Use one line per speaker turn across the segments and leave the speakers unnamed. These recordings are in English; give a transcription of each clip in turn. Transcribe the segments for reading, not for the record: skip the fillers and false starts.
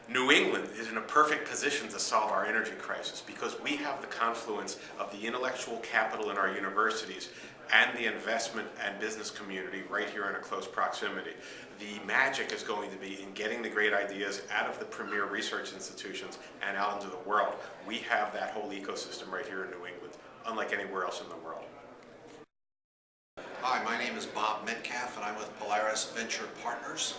New England is in a perfect position to solve our energy crisis because we have the confluence of the intellectual capital in our universities and the investment and business community right here in a close proximity. The magic is going to be in getting the great ideas out of the premier research institutions and out into the world. We have that whole ecosystem right here in New England, unlike anywhere else in the world.
Hi, my name is Bob Metcalfe and I'm with Polaris Venture Partners.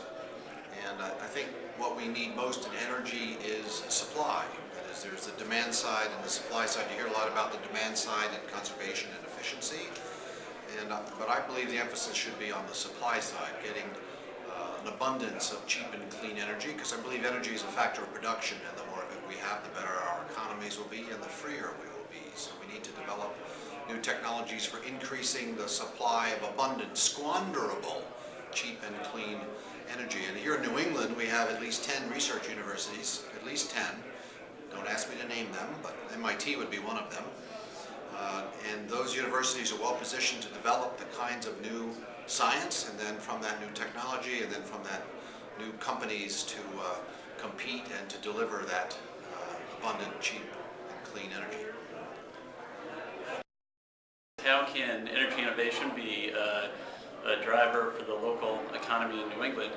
And I think what we need most in energy is supply. That is, there's the demand side and the supply side. You hear a lot about the demand side and conservation and efficiency. But I believe the emphasis should be on the supply side, getting an abundance of cheap and clean energy, because I believe energy is a factor of production, and the more of it we have, the better our economies will be and the freer we will be. So we need to develop new technologies for increasing the supply of abundant, squanderable, cheap and clean energy. And here in New England we have at least 10 research universities, at least 10. Don't ask me to name them, but MIT would be one of them. And those universities are well positioned to develop the kinds of new science, and then from that new technology, and then from that new companies to compete and to deliver that abundant, cheap and clean energy.
How can energy innovation be a driver for the local economy in New England?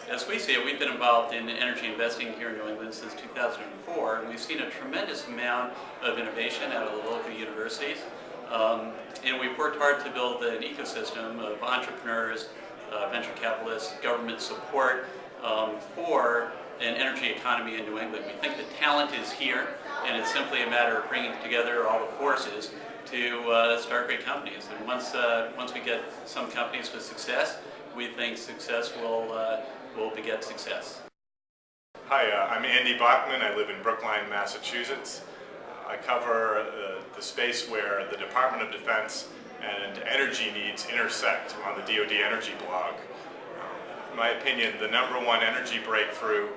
As we see it, we've been involved in energy investing here in New England since 2004, and we've seen a tremendous amount of innovation out of the local universities. And we've worked hard to build an ecosystem of entrepreneurs, venture capitalists, government support for an energy economy in New England. We think the talent is here, and it's simply a matter of bringing together all the forces to start great companies. And once we get some companies with success, we think success will beget success.
Hi, I'm Andy Bochman. I live in Brookline, Massachusetts. I cover the space where the Department of Defense and energy needs intersect on the DoD Energy blog. In my opinion, the #1 energy breakthrough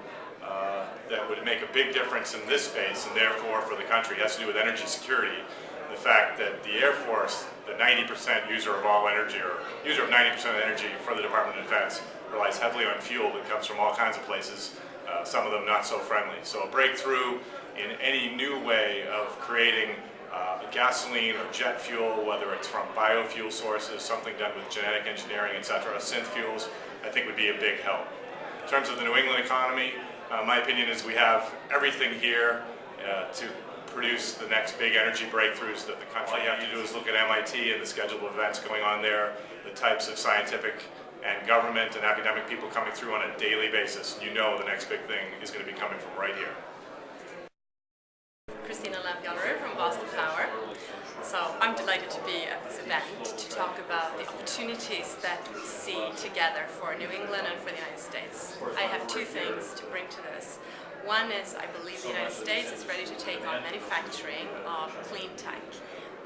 that would make a big difference in this space, and therefore for the country, has to do with energy security. The fact that the Air Force, the 90% user of all energy, or user of 90% of energy for the Department of Defense, relies heavily on fuel that comes from all kinds of places, some of them not so friendly. So a breakthrough in any new way of creating gasoline or jet fuel, whether it's from biofuel sources, something done with genetic engineering, etc., synth fuels, I think would be a big help. In terms of the New England economy, my opinion is we have everything here to produce the next big energy breakthroughs that the country. All you have to do is look at MIT and the schedule of events going on there, the types of scientific and government and academic people coming through on a daily basis. You know the next big thing is going to be coming from right here.
Christina Lampe-Onnerud from Boston Power. So I'm delighted to be at this event to talk about the opportunities that we see together for New England and for the United States. I have two things to bring to this. One is I believe the United States is ready to take on manufacturing of clean tech.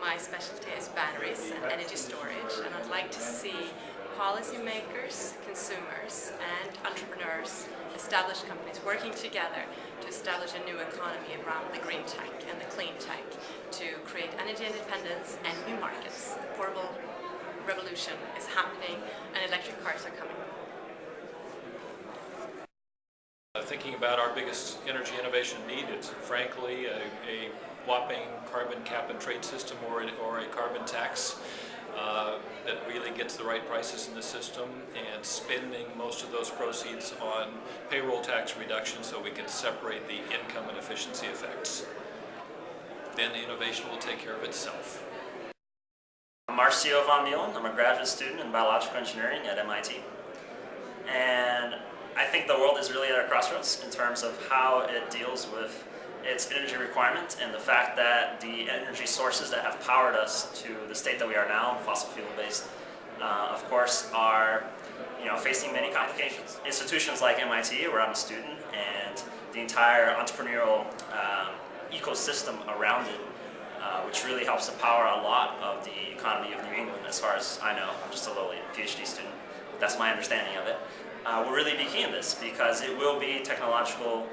My specialty is batteries and energy storage, and I'd like to see policymakers, consumers, and entrepreneurs, established companies working together to establish a new economy around the green tech and the clean tech to create energy independence and new markets. The portable revolution is happening and electric cars are coming.
Thinking about our biggest energy innovation need, it's frankly a whopping carbon cap and trade system or a carbon tax that really gets the right prices in the system, and spending most of those proceeds on payroll tax reduction so we can separate the income and efficiency effects. Then the innovation will take care of itself.
I'm Marcio von Muhlen. I'm a graduate student in biological engineering at MIT. And I think the world is really at a crossroads in terms of how it deals with its energy requirement, and the fact that the energy sources that have powered us to the state that we are now, fossil fuel based, of course, are facing many complications. Institutions like MIT, where I'm a student, and the entire entrepreneurial ecosystem around it, which really helps to power a lot of the economy of New England, as far as I know. I'm just a lowly PhD student. That's my understanding of it. Will really be key in this, because it will be technological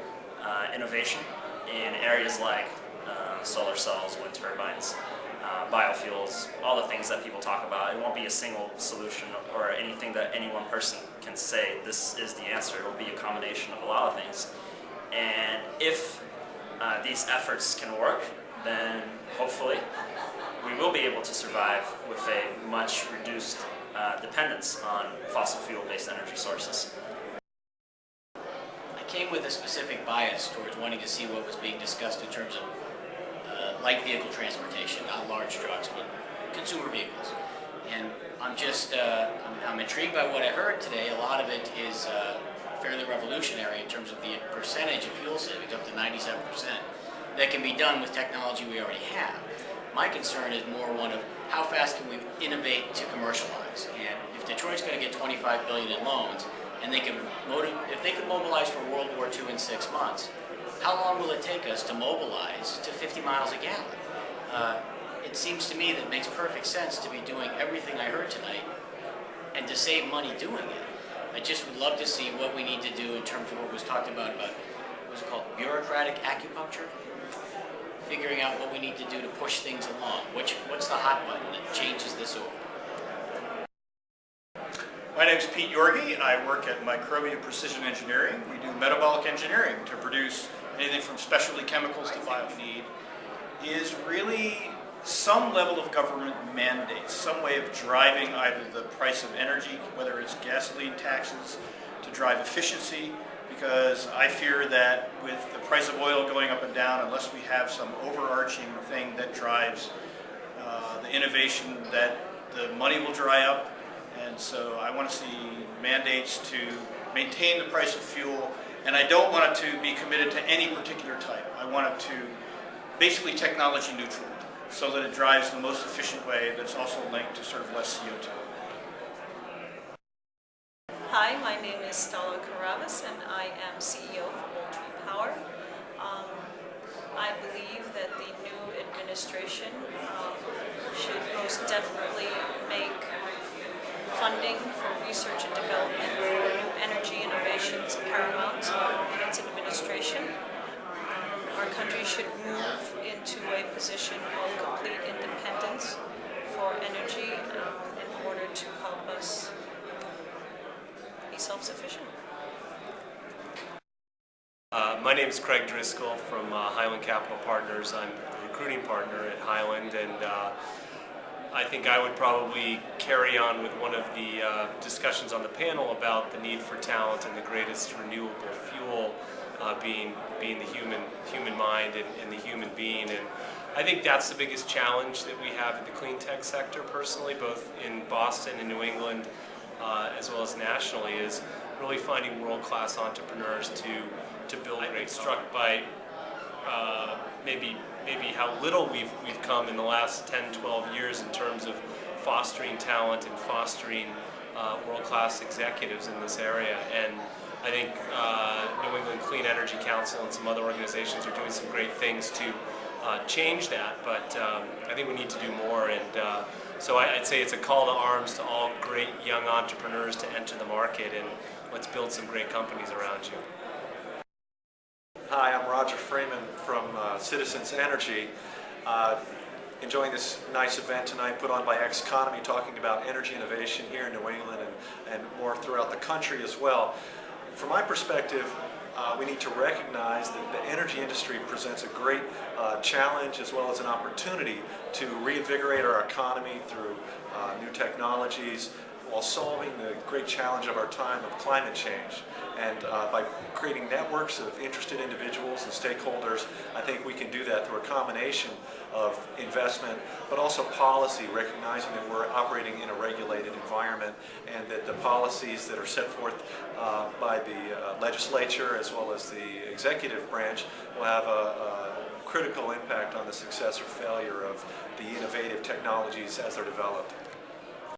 innovation in areas like solar cells, wind turbines, biofuels, all the things that people talk about. It won't be a single solution or anything that any one person can say, this is the answer. It'll be a combination of a lot of things. And if these efforts can work, then hopefully we will be able to survive with a much reduced dependence on fossil fuel-based energy sources.
I came with a specific bias towards wanting to see what was being discussed in terms of light vehicle transportation, not large trucks, but consumer vehicles. And I'm intrigued by what I heard today. A lot of it is fairly revolutionary in terms of the percentage of fuel savings, up to 97%, that can be done with technology we already have. My concern is more one of how fast can we innovate to commercialize. And if Detroit's going to get $25 billion in loans, and if they could mobilize for World War II in 6 months, how long will it take us to mobilize to 50 miles a gallon? It seems to me that it makes perfect sense to be doing everything I heard tonight and to save money doing it. I just would love to see what we need to do in terms of what was talked about what's it called, bureaucratic acupuncture? Figuring out what we need to do to push things along. What's the hot button that changes this over?
My name is Pete Yorgey. I work at Microbia Precision Engineering. We do metabolic engineering to produce anything from specialty chemicals to need is really some level of government mandates, some way of driving either the price of energy, whether it's gasoline taxes, to drive efficiency, because I fear that with the price of oil going up and down, unless we have some overarching thing that drives the innovation, that the money will dry up. And so I want to see mandates to maintain the price of fuel, and I don't want it to be committed to any particular type. I want it to basically technology neutral, so that it drives the most efficient way that's also linked to sort of less CO2.
Hi, my name is Stella Karavas, and I am CEO for Moultrie Power. I believe that the new administration should most definitely make funding for research and development for new energy innovations paramount in its administration. Our country should move into a position of complete independence for energy in order to help us be self-sufficient.
My name is Craig Driscoll from Highland Capital Partners. I'm a recruiting partner at Highland, and I think I would probably carry on with one of the discussions on the panel about the need for talent and the greatest renewable fuel being the human mind and the human being. And I think that's the biggest challenge that we have in the clean tech sector personally, both in Boston and New England, as well as nationally, is really finding world-class entrepreneurs to build. I'm struck by maybe how little we've come in the last 10, 12 years in terms of fostering talent and fostering world-class executives in this area. And I think New England Clean Energy Council and some other organizations are doing some great things to change that, but I think we need to do more. And so I'd say it's a call to arms to all great young entrepreneurs to enter the market, and let's build some great companies around you.
Hi, I'm Roger Freeman from Citizens Energy. Enjoying this nice event tonight put on by Xconomy, talking about energy innovation here in New England and more throughout the country as well. From my perspective, we need to recognize that the energy industry presents a great challenge as well as an opportunity to reinvigorate our economy through new technologies while solving the great challenge of our time of climate change. And by creating networks of interested individuals and stakeholders, I think we can do that through a combination of investment, but also policy, recognizing that we're operating in a regulated environment and that the policies that are set forth by the legislature as well as the executive branch will have a critical impact on the success or failure of the innovative technologies as they're developed.